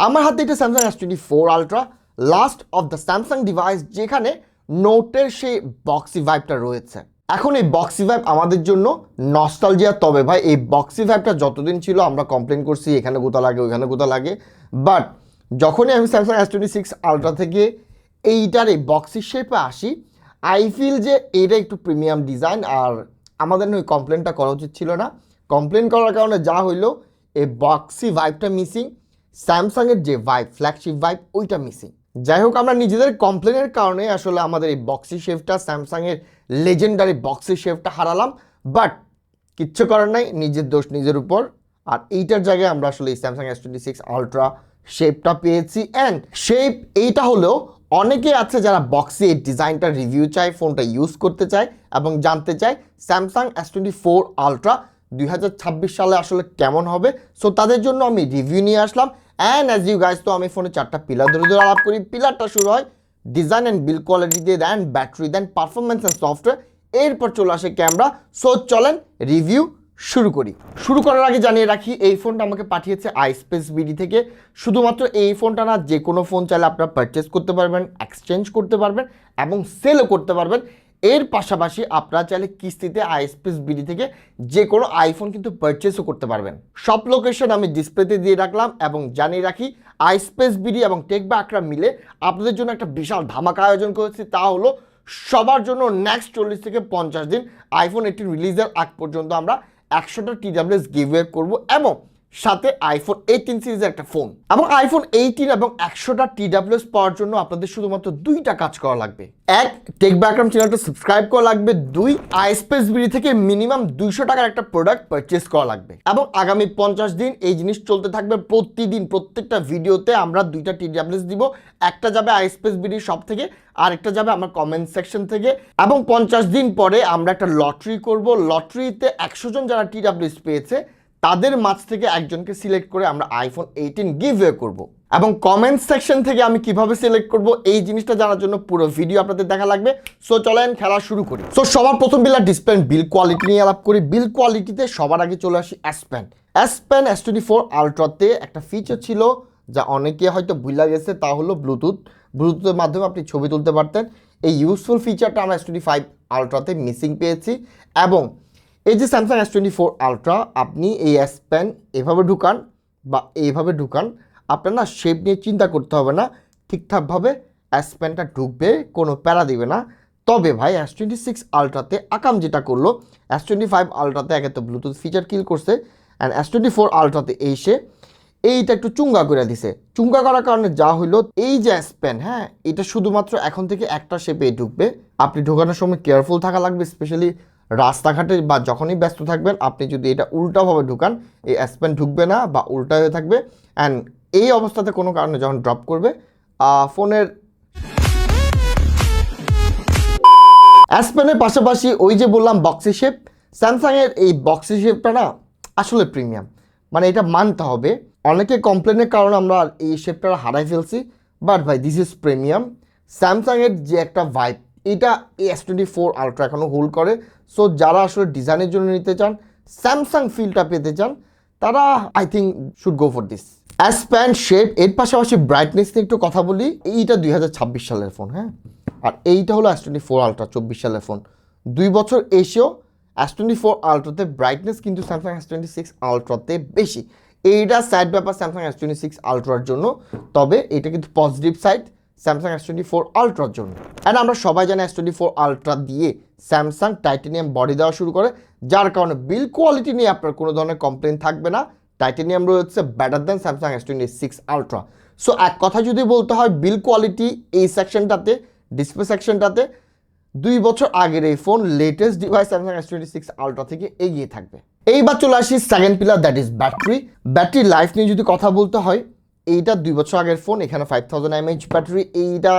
আমার হাতে এটা Samsung S24 ultra, last of the Samsung device যেখানে নোটের সেই বক্সি ভাইবটা রয়েছে। এখন এই বক্সি ভাইব আমাদের জন্য নস্টালজিয়া। তবে ভাই এই বক্সি ভাইবটা যতদিন ছিল আমরা কমপ্লেন করছি এখানে গোতা লাগে ওইখানে গোতা লাগে, বাট যখনই আমি স্যামসাং S26 আলট্রা থেকে এইটার এই বক্সি শেপে আসি, আই ফিল যে এটা একটু প্রিমিয়াম ডিজাইন। আর আমাদের ওই কমপ্লেনটা করা উচিত ছিল না। কমপ্লেন করার কারণে যা হইলো, এই বক্সি ভাইবটা মিসিং, স্যামসাংয়ের যে ভাইব, ফ্ল্যাগশিপ ভাইব, ওইটা মিসিং। যাই হোক, আমরা নিজেদের কমপ্লেনের কারণে আসলে আমাদের এই বক্সি শেপটা, স্যামসাংয়ের লেজেন্ডারি বক্সি শেপটা হারালাম। বাট কিচ্ছু করার নাই, নিজের দোষ নিজের উপর। আর এইটার জায়গায় আমরা আসলে এই স্যামসাং S26 আলট্রা শেপটা পেয়েছি। অ্যান্ড শেপ এইটা হলেও অনেকে আছে যারা বক্সি এই ডিজাইনটা রিভিউ চায়, ফোনটা ইউজ করতে চায় এবং জানতে চায় স্যামসাং S24 আলট্রা 2026 সালে আসলে কেমন হবে। সো তাদের জন্য আমি রিভিউ নিয়ে আসলাম। অ্যান্ড অ্যাজ ইউ গাইজ, তো আমি ফোনে 4টা পিলার ধরে ধরে আলাপ করি। পিলারটা শুরু হয় ডিজাইন অ্যান্ড বিল্ড কোয়ালিটি দিয়ে, then battery, then performance and software, এরপর চলে আসে ক্যামেরা। সো চলেন রিভিউ শুরু করি। শুরু করার আগে জানিয়ে রাখি, এই ফোনটা আমাকে পাঠিয়েছে আইস্পেস বিডি থেকে। শুধুমাত্র এই ফোনটা না, যে কোনো ফোন চাইলে আপনারা পারচেস করতে পারবেন, এক্সচেঞ্জ করতে পারবেন এবং সেলও করতে পারবেন। এর পাশাপাশি আপনারা চাইলে কিস্তিতে আইস্পেস বিডি থেকে যে কোনো আইফোন কিন্তু পারচেসও করতে পারবেন। সব লোকেশন আমি ডিসপ্লেতে দিয়ে রাখলাম এবং জানিয়ে রাখি, আইস্পেস বিডি এবং টেক বা আকরা মিলে আপনাদের জন্য একটা বিশাল ধামাকা আয়োজন করেছি। তা হলো সবার জন্য নেক্সট 40 থেকে 50 দিন আইফোন 18 রিলিজের আগ পর্যন্ত আমরা 100টা TWS গিভওয়ে করবো এবং সাথে আইফোন 18 সিরিজের একটা ফোন। এবং আইফোন 18 এবং 100টা TWS পাওয়ার জন্য আপনাদের শুধুমাত্র 2টা কাজ করা লাগবে। 1, টেক ব্যাকগ্রাউন্ড চ্যানেলটা সাবস্ক্রাইব করা লাগবে। 2, আইস্পেস বিডি থেকে মিনিমাম 200 টাকার একটা প্রোডাক্ট পারচেস করা লাগবে। এবং আগামী 50 দিন এই জিনিস চলতে থাকবে। প্রতিদিন প্রত্যেকটা ভিডিওতে আমরা 2টা TWS দিব। একটা যাবে আইস্পেস বিডি শপ থেকে, আরেকটা যাবে আমার কমেন্ট সেকশন থেকে। এবং 50 দিন পরে আমরা একটা লটারি করব। লটারিতে 100 জন যারা TWS পেয়েছে তাদের মাঝ থেকে একজনকে সিলেক্ট করে আমরা আইফোন 18 গিভওয়ে করব। এবং কমেন্ট সেকশন থেকে আমি কিভাবে সিলেক্ট করব এই জিনিসটা জানার জন্য পুরো ভিডিও আপনাদের দেখা লাগবে। সো চলেন খেলা শুরু করি। সো সবার প্রথম বিল্ড ডিসপ্লে বিল্ড কোয়ালিটি নিয়ে আলাপ করি। বিল্ড কোয়ালিটিতে সবার আগে চলে আসি S Pen S24 আলট্রাতে একটা ফিচার ছিল যা অনেকে হয়তো ভুলে গেছে, তা হলো ব্লুটুথের মাধ্যমে আপনি ছবি তুলতে পারতেন। এই ইউজফুল ফিচারটা আমরা S25 আলট্রাতে মিসিং পেয়েছি। এবং এই যে স্যামসাং S24 আলট্রা, আপনি এই S Pen এভাবে ঢুকান বা এইভাবে ঢুকান, আপনার না শেপ নিয়ে চিন্তা করতে হবে না, ঠিকঠাকভাবে S Penটা ঢুকবে, কোনো প্যারা দিবে না। তবে ভাই S26 আলট্রাতে আকাম যেটা করলো, S25 আলট্রাতে একে তো ব্লুটুথ ফিচার কিল করছে, অ্যান্ড S24 আলট্রাতে এসে এইটা একটু চুঙ্গা করে দিছে। চুঙ্গা করার কারণে যা হইলো, এই যে S Pen, হ্যাঁ, এটা শুধুমাত্র এখন থেকে একটা শেপে ঢুকবে। আপনি ঢোকানোর সময় কেয়ারফুল থাকা লাগবে, স্পেশালি রাস্তাঘাটে বা যখনই ব্যস্ত থাকবেন। আপনি যদি এটা উল্টাভাবে ঢুকান, এই S Pen ঢুকবে না বা উল্টা হয়ে থাকবে। অ্যান্ড এই অবস্থাতে কোনো কারণে যখন ড্রপ করবে, ফোনের S Pen'ের পাশাপাশি ওই যে বললাম বক্সি শেপ, স্যামসাংয়ের এই বক্সি শেপটা না আসলে প্রিমিয়াম, মানে এটা মানতে হবে। অনেকে কমপ্লেনের কারণে আমরা এই শেপটা হারাই ফেলছি, বাট ভাই দিস ইজ প্রিমিয়াম। স্যামসাংয়ের যে একটা ভাইব, এটা এই S24 আলট্রা এখনও হোল্ড করে। সো যারা আসলে ডিজাইনের জন্য নিতে চান, স্যামসাং ফিলটা পেতে চান, তারা I think should go for this S Pen shape. এর পাশাপাশি ব্রাইটনেস নিয়ে একটু কথা বলি। এইটা 2026 সালের ফোন, হ্যাঁ, আর এইটা হলো S24 আলট্রা 24 সালের ফোন। 2 বছর এসেও S24 আলট্রাতে ব্রাইটনেস কিন্তু স্যামসাং S26 আলট্রাতে বেশি। এইটা স্যাড ব্যাপার স্যামসাং S26 আলট্রার জন্য, তবে এটা কিন্তু পজিটিভ সাইড স্যামসাং S24 আলট্রার জন্য। অ্যান্ড আমরা সবাই জানি S24 আলট্রা দিয়ে স্যামসাং টাইটানিয়াম বডি দেওয়া শুরু করে, যার কারণে বিল্ড কোয়ালিটি নিয়ে আপনার কোনো ধরনের কমপ্লেন থাকবে না। টাইটানিয়াম রয়েছে বেটার দেন স্যামসাং S26 আলট্রা। সো এক কথা যদি বলতে হয়, বিল্ড কোয়ালিটি এই সেকশনটাতে, ডিসপ্লে সেকশনটাতে 2 বছর আগের এই phone latest device Samsung S26 ultra থেকে এগিয়ে থাকবে। এইবার চলে আসি second pillar, that is battery life নিয়ে যদি কথা বলতে হয়, এইটা 2 বছর আগের ফোন, এখানে 5000 mAh ব্যাটারি। এইটা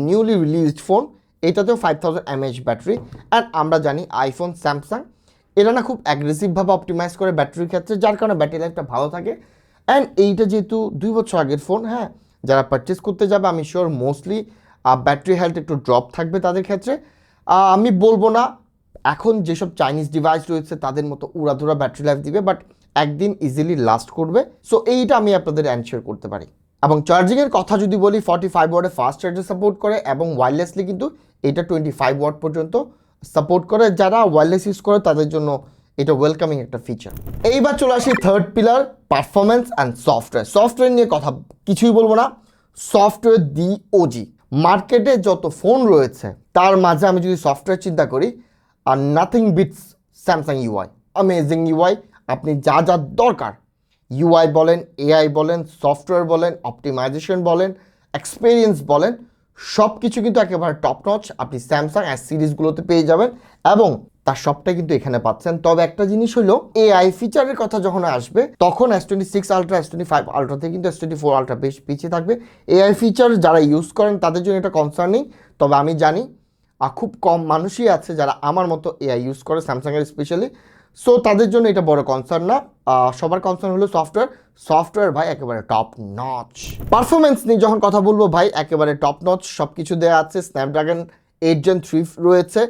নিউলি রিলিজড ফোন, এটাতেও 5000 mAh ব্যাটারি। অ্যান্ড আমরা জানি আইফোন, স্যামসাং এরা না খুব অ্যাগ্রেসিভভাবে অপটিমাইজ করে ব্যাটারির ক্ষেত্রে, যার কারণে ব্যাটারি লাইফটা ভালো থাকে। অ্যান্ড এইটা যেহেতু 2 বছর আগের ফোন, হ্যাঁ, যারা পারচেস করতে যাবে আমি শিওর মোস্টলি ব্যাটারি হেলথ একটু ড্রপ থাকবে তাদের ক্ষেত্রে। আমি বলবো না এখন যেসব চাইনিজ ডিভাইস রয়েছে তাদের মতো উড়াধুরা ব্যাটারি লাইফ দিবে, বাট একদিন ইজিলি লাস্ট করবে। সো এইটা আমি আপনাদের অ্যানসার করতে পারি। এবং চার্জিংয়ের কথা যদি বলি 45 ওয়াটের ফাস্ট চার্জার সাপোর্ট করে এবং ওয়্যারলেসলি কিন্তু এটা 25 ওয়াট পর্যন্ত সাপোর্ট করে। যারা ওয়্যারলেস ইউজ করে তাদের জন্য এটা ওয়েলকামিং একটা ফিচার। এইবার চলে আসি third pillar, performance and software. Software নিয়ে কথা কিছুই বলবো না, সফটওয়্যার দি ওজি। মার্কেটে যত ফোন রয়েছে তার মাঝে আমি যদি সফটওয়্যার চিন্তা করি, আর nothing beats Samsung UI. Amazing UI, আপনি যা যা দরকার ইউআই বলেন, এআই বলেন, সফটওয়্যার বলেন, অপটিমাইজেশন বলেন, এক্সপিরিয়েন্স বলেন, সব কিছু কিন্তু একেবারে টপ নচ আপনি স্যামসাং এস সিরিজগুলোতে পেয়ে যাবেন এবং তার সবটাই কিন্তু এখানে পাচ্ছেন। তবে একটা জিনিস হলো এআই ফিচারের কথা যখন আসবে তখন S26 আলট্রা, S25 আলট্রাতে কিন্তু S24 আলট্রা বেশ পিছিয়ে থাকবে। এআই ফিচার যারা ইউজ করেন তাদের জন্য এটা কনসার্নিং। তবে আমি জানি খুব কম মানুষই আছে যারা আমার মতো এআই ইউজ করে, স্যামসাংয়ের স্পেশালি। সো তাদের জন্য এটা বড় কনসার্ন না, সবার কনসার্ন হলো সফটওয়্যার ভাই একেবারে টপ নচ। পারফরমেন্স নিয়ে যখন কথা বলবো ভাই একেবারে টপ নচ সব কিছু দেওয়া আছে। স্ন্যাপড্রাগন 8 Gen 3 রয়েছে।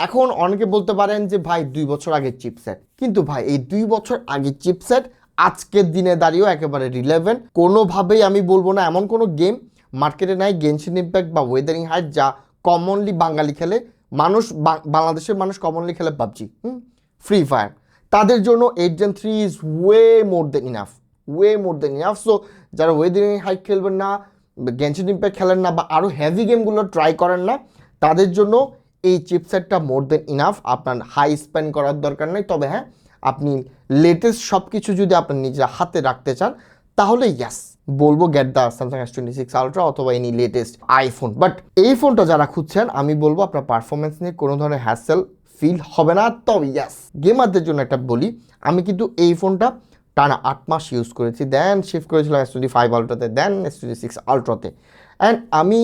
এখন অনেকে বলতে পারেন যে ভাই 2 বছর আগের চিপসেট, কিন্তু ভাই এই 2 বছর আগের চিপসেট আজকের দিনে দাঁড়িয়েও একেবারে রিলেভেন্ট। কোনোভাবেই আমি বলবো না এমন কোনো গেম মার্কেটে নাই, গেনশিন ইম্প্যাক্ট বা ওয়েদারিং হাইট, যা কমনলি বাঙালি খেলে। বাংলাদেশের মানুষ কমনলি খেলে পাবজি, ফ্রি ফায়ার। তাদের জন্য 8 Gen 3 is way more then enough. So যারা ওয়েদারিং হাইট খেলবেন না, গেনশিন ইম্প্যাক্ট খেলেন না বা আরও হেভি গেমগুলো ট্রাই করেন না, তাদের জন্য এই চিপসেটটা মোর দেন ইনাফ। আপনার হাই স্পেন্ড করার দরকার নেই। তবে হ্যাঁ, আপনি লেটেস্ট সব কিছু যদি আপনার নিজের হাতে রাখতে চান তাহলে ইয়াস বলবো get the Samsung S26 ultra অথবা এনি লেটেস্ট আইফোন। বাট এই ফোনটা যারা খুঁজছেন আমি বলবো আপনার পারফরমেন্স নিয়ে কোনো ধরনের হ্যাসেল ফিল হবে না। তবে ইয়াস, গেমারদের জন্য একটা বলি, আমি কিন্তু এই ফোনটা টানা 8 মাস ইউজ করেছি, দেন শিফট করেছিলাম S25 আলট্রাতে, দেন S26 আলট্রাতে। অ্যান্ড আমি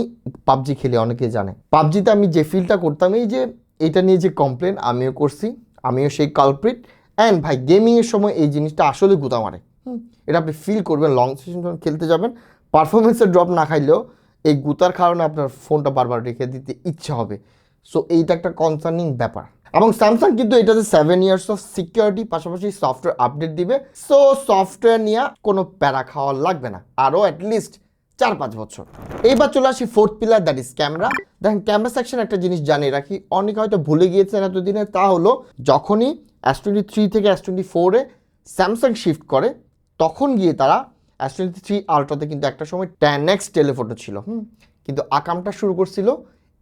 পাবজি খেলি, অনেকে জানে পাবজিতে আমি যে ফিলটা করতাম, এই যে এটা নিয়ে যে কমপ্লেন আমিও করছি, আমিও সেই কালপ্রিট। অ্যান্ড ভাই গেমিংয়ের সময় এই জিনিসটা আসলে গুতা মারে, এটা আপনি ফিল করবেন। লং সেশন যখন খেলতে যাবেন পারফরমেন্সের ড্রপ না খাইলেও এই গুতার কারণে আপনার ফোনটা বারবার রেখে দিতে ইচ্ছে হবে। সো এইটা একটা কনসার্নিং ব্যাপার। এবং স্যামসাং কিন্তু এটাতে 7 ইয়ার্স অফ সিকিউরিটি পাশাপাশি সফটওয়্যার আপডেট দিবে। সো সফটওয়্যার নিয়ে কোনো প্যারা খাওয়া লাগবে না আরও অ্যাটলিস্ট 4-5 বছর। এইবার চলে আসি fourth pillar, that is camera. দেখেন ক্যামেরা সেকশন একটা জিনিস জানিয়ে রাখি, অনেকে হয়তো ভুলে গিয়েছেন এতদিনে, তা হলো যখনই S23 থেকে S24-এ স্যামসাং শিফট করে তখন গিয়ে তারা S23 আলট্রাতে কিন্তু একটা সময় 10x টেলিফোটো ছিল, কিন্তু আকামটা শুরু করছিল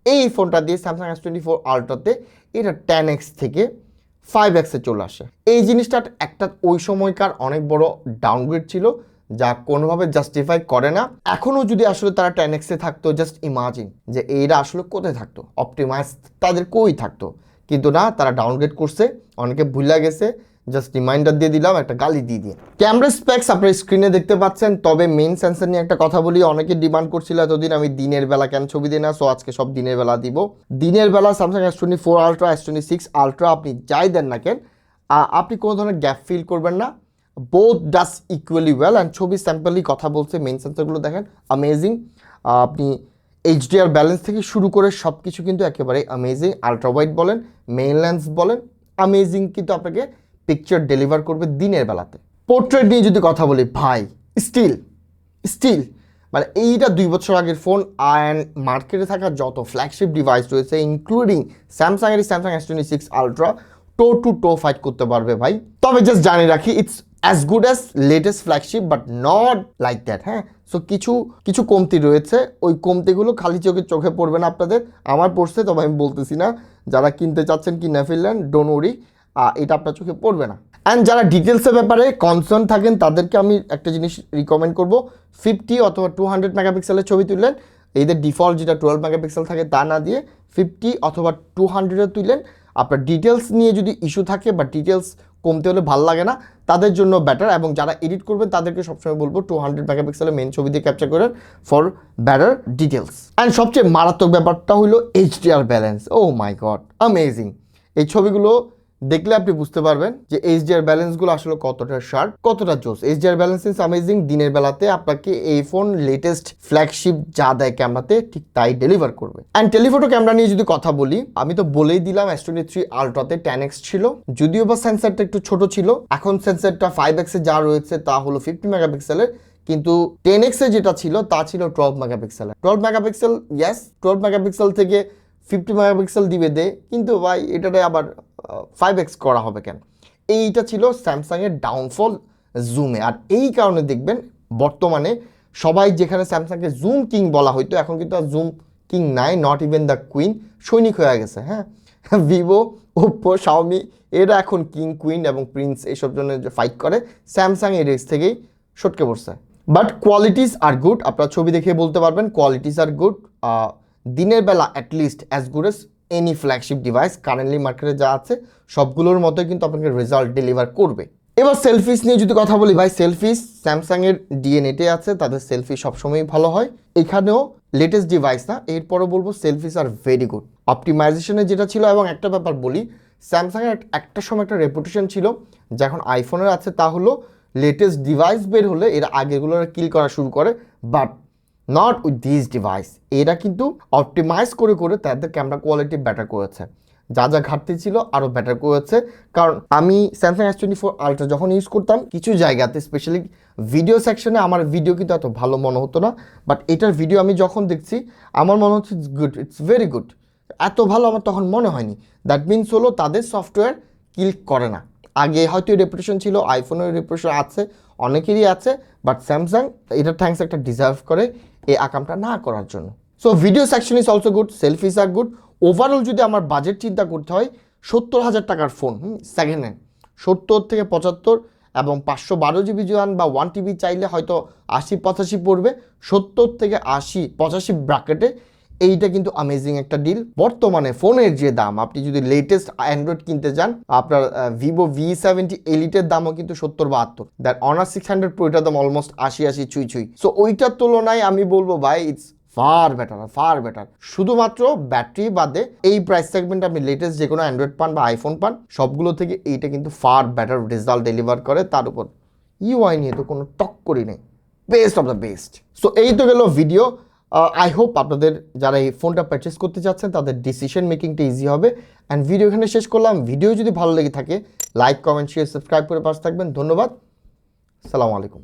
এই ফোনটা দিয়ে স্যামসাং S24 আলট্রাতে। এটা 10x থেকে 5x-এ চলে আসে। এই জিনিসটা একটা ওই সময়কার অনেক বড় ডাউনগ্রেড ছিল যা কোনোভাবে জাস্টিফাই করে না। এখনও যদি আসলে তারা 10x-এ থাকতো, জাস্ট ইমাজিন যে এইটা আসলে কোথায় থাকতো, অপটিমাইজ তাদের কই থাকতো। কিন্তু না, তারা ডাউনগ্রেড করছে, অনেকে ভুলে গেছে, জাস্ট রিমাইন্ডার দিয়ে দিলাম, একটা গালি দিয়ে। ক্যামেরা স্পেক্স আপনার স্ক্রিনে দেখতে পাচ্ছেন। তবে মেইন সেন্সর নিয়ে একটা কথা বলি, অনেকে ডিমান্ড করছিল এতদিন আমি দিনের বেলা কেন ছবি দিই না, সো আজকে সব দিনের বেলা দিব। দিনের বেলা Samsung S24 ultra, S26 ultra আপনি যাই দেন না কেন, আপনি কোনো ধরনের গ্যাপ ফিল করবেন না। Both does equally well. And ছবি স্যাম্পলই কথা বলছে, মেইন সেন্সরগুলো দেখেন অ্যামেজিং। আপনি HDR ব্যালেন্স থেকে শুরু করে সব কিছু কিন্তু একেবারে অ্যামেজিং। আলট্রা ওয়াইড বলেন, মেইন লেন্স বলেন, অ্যামেজিং কিন্তু আপনাকে পিকচার ডেলিভার করবে দিনের বেলাতে। পোর্ট্রেট নিয়ে যদি কথা বলি ভাই, স্টিল মানে এইটা 2 বছর আগের ফোন। অ্যান্ড মার্কেটে থাকা যত ফ্ল্যাগশিপ ডিভাইস রয়েছে ইনক্লুডিং স্যামসাংয়ের স্যামসাং S26 আলট্রা টো টু টো ফাইট করতে পারবে ভাই। তবে জাস্ট জানিয়ে রাখি, it's as good as latest flagship but not like that. হ্যাঁ, সো কিছু কমতি রয়েছে, ওই কমতিগুলো খালি চোখে পড়বে না আপনাদের, আমার পড়ছে, তবে আমি বলতেছি না। যারা কিনতে চাচ্ছেন কিনে ফেললেন, ডোন্ট ওয়ারি, এটা আপনার চোখে পড়বে না। অ্যান্ড যারা ডিটেলসের ব্যাপারে কনসার্ন থাকেন তাদেরকে আমি একটা জিনিস রিকমেন্ড করবো, 50 অথবা 200 মেগাপিক্সেলের ছবি তুললেন, এদের ডিফল্ট যেটা 12 মেগাপিক্সেল থাকে তা না দিয়ে 50 অথবা 200-এ তুললেন। আপনার ডিটেলস নিয়ে যদি ইস্যু থাকে বা ডিটেলস কমতে হলে ভালো লাগে না, তাদের জন্য বেটার। এবং যারা এডিট করবেন তাদেরকে সবসময় বলবো 200 মেগাপিক্সেলের মেন ছবি দিয়ে ক্যাপচার করেন ফর বেটার ডিটেলস। অ্যান্ড সবচেয়ে মারাত্মক ব্যাপারটা হলো HDR ব্যালেন্স। ও মাই গড, অ্যামেজিং। এই ছবিগুলো দেখলে আপনি বুঝতে পারবেন যে HDR ব্যালেন্সগুলো আসলে কতটা শার্প, কতটা জোস। HDR balance is amazing. দিনের বেলাতে আপনাকে এই ফোন লেটেস্ট ফ্ল্যাগশিপ যা দেয় ক্যামেরাতে ঠিক তাই ডেলিভার করবে। অ্যান্ড টেলিফোটো ক্যামেরা নিয়ে যদি কথা বলি, আমি তো বলেই দিলাম S23 আলট্রাতে 10x ছিল, যদিও বা সেন্সারটা একটু ছোট ছিল। এখন সেন্সারটা 5x-এ যা রয়েছে তা হলো 50 মেগাপিক্সেলের, কিন্তু 10X এ যেটা ছিল তা ছিল 12 মেগাপিক্সেল। 12 মেগাপিক্সেল ইয়েস, 12 মেগাপিক্সেল থেকে 50 মেগাপিক্সেল দিবে দে, কিন্তু ভাই এটাতে আবার 5X করা হবে কেন? এইটা ছিল স্যামসাংয়ের ডাউনফল জুমে। আর এই কারণে দেখবেন বর্তমানে সবাই যেখানে স্যামসাংকে জুম কিং বলা হইতো, এখন কিন্তু আর জুম কিং নাই, নট ইভেন দ্য কুইন, সৈনিক হয়ে গেছে। হ্যাঁ, ভিভো, ওপ্পো, শাওমি এরা এখন কিং, কুইন এবং প্রিন্স এইসব জন্য যে ফাইট করে, স্যামসাং এই রেস থেকেই সটকে পড়ছে। বাট কোয়ালিটিস আর গুড, আপনারা ছবি দেখে বলতে পারবেন কোয়ালিটিস আর গুড। দিনের বেলা at least as good as any flagship device currently মার্কেটে যা আছে সবগুলোর মতোই কিন্তু আপনাকে রেজাল্ট ডেলিভার করবে। এবার সেলফিস নিয়ে যদি কথা বলি ভাই, সেলফিস স্যামসাংয়ের ডিএনএতে আছে, তাদের সেলফি সবসময়ই ভালো হয়। এখানেও লেটেস্ট ডিভাইস না, এরপরও বলবো সেলফিস আর ভেরি গুড। অপটিমাইজেশনে যেটা ছিল, এবং একটা ব্যাপার বলি, স্যামসাংয়ের একটা সময় একটা রেপুটেশন ছিল যা এখন আইফোনের আছে, তা হলো লেটেস্ট ডিভাইস বের হলে এরা আগেগুলোর কিল করা শুরু করে, but not with this device. এরা কিন্তু অপটিমাইজ করে করে তাদের ক্যামেরা কোয়ালিটি বেটার করেছে, যা যা ঘাটতি ছিল আরও বেটার করেছে। কারণ আমি স্যামসাং S24 আলট্রা যখন ইউজ করতাম, কিছু জায়গাতে স্পেশালি ভিডিও সেকশনে আমার ভিডিও কিন্তু এত ভালো মনে হতো না, বাট এটার ভিডিও আমি যখন দেখছি আমার মনে হচ্ছে it's good, it's very good. এত ভালো আমার তখন মনে হয়নি। দ্যাট মিনস হলো তাদের সফটওয়্যার কিল করে না। আগে হয়তো রেপুটেশন ছিল, আইফোনের রেপুটেশন আছে, অনেকেরই আছে, বাট স্যামসাং এটা থ্যাঙ্কস একটা ডিজার্ভ করে এই আকামটা না করার জন্য। So video section is also good, selfies are good. Overall যদি আমার বাজেট চিন্তা করতে হয়, 70,000 টাকার ফোন, সেকেন্ড হ্যান্ড 70 থেকে 75 এবং 512 জিবি র্যাম বা 1 টিবি চাইলে হয়তো 80-85 পড়বে। 70 থেকে 80-85 ব্র্যাকেটে এইটা কিন্তু অ্যামেজিং একটা ডিল। বর্তমানে ফোনের যে দাম, আপনি যদি লেটেস্ট অ্যান্ড্রয়েড কিনতে যান, আপনার ভিভো V70 এলিটের দামও কিন্তু 70-72, দ্যাট অনার 600 প্রো এটার দাম অলমোস্ট 80 ছুঁই ছুঁই। সো ওইটার তুলনায় আমি বলবো ভাই ইটস ফার বেটার। শুধুমাত্র ব্যাটারি বাদে এই প্রাইস সেগমেন্টে আপনি লেটেস্ট যে কোনো অ্যান্ড্রয়েড পান বা আইফোন পান, সবগুলো থেকে এইটা কিন্তু ফার বেটার রেজাল্ট ডেলিভার করে। তার উপর ইউআই নিয়ে তো কোনো টক্করই নেই, best of the best. So এই তো গেল ভিডিও। আই হোপ আপনাদের যারা এই ফোনটা পারচেস করতে যাচ্ছেন তাদের ডিসিশন মেকিংটা ইজি হবে। অ্যান্ড ভিডিও এখানে শেষ করলাম। ভিডিও যদি ভালো লেগে থাকে লাইক, কমেন্ট, শেয়ার, সাবস্ক্রাইব করে পাশে থাকবেন। ধন্যবাদ, আসসালামু আলাইকুম।